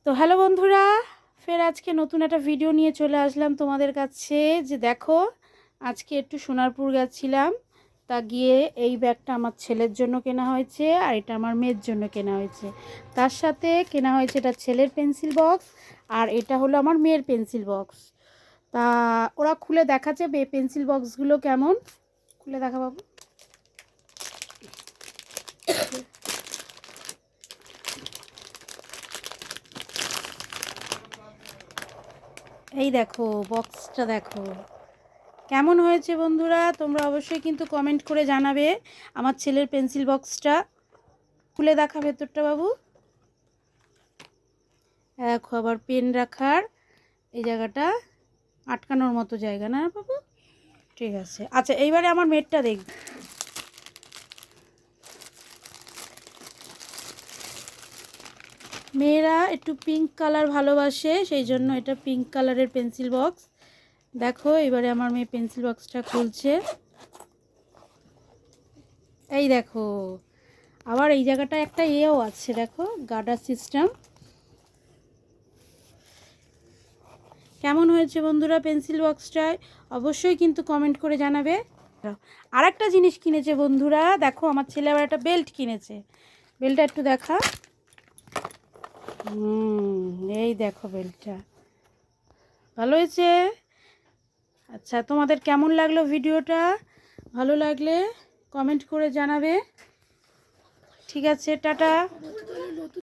তো হ্যালো বন্ধুরা, ফের আজকে নতুন একটা ভিডিও নিয়ে চলে আসলাম তোমাদের কাছে। যে দেখো, আজকে একটু সোনারপুর গেছিলাম, তা গিয়ে এই ব্যাগটা আমার ছেলের জন্য কেনা হয়েছে আর এটা আমার মেয়ের জন্য কেনা হয়েছে। তার সাথে কেনা হয়েছে এটা ছেলের পেন্সিল বক্স আর এটা হলো আমার মেয়ের পেন্সিল বক্স। তা ওরা খুলে দেখাচ্ছে পেন্সিল বক্সগুলো কেমন, খুলে দেখা বাবু। এই দেখো বক্সটা, দেখো কেমন হয়েছে বন্ধুরা। তোমরা অবশ্যই কিন্তু কমেন্ট করে জানাবে। আমার ছেলের পেন্সিল বক্সটা খুলে দেখা ভেতরটা বাবু। দেখো আবার পেন রাখার এই জায়গাটা আটকানোর মতো জায়গা না বাবু? ঠিক আছে, আচ্ছা এইবারে আমার মেয়েরটা দেখব। মেয়েরা একটু পিঙ্ক কালার ভালোবাসে, সেই জন্য এটা পিঙ্ক কালারের পেন্সিল বক্স। দেখো এবারে আমার মেয়ে পেন্সিল বক্সটা খুলছে। এই দেখো আবার এই জায়গাটা একটা এও আছে, দেখো গার্ডার সিস্টেম। কেমন হয়েছে বন্ধুরা পেন্সিল বক্সটায় অবশ্যই কিন্তু কমেন্ট করে জানাবে। আর একটা জিনিস কিনেছে বন্ধুরা, দেখো আমার ছেলে আবার একটা বেল্ট কিনেছে। বেল্টটা একটু দেখা। এই দেখো বেল্টটা ভালো হয়েছে। আচ্ছা তোমাদের কেমন লাগলো ভিডিওটা? ভালো লাগলে কমেন্ট করে জানাবে। ঠিক আছে, টাটা।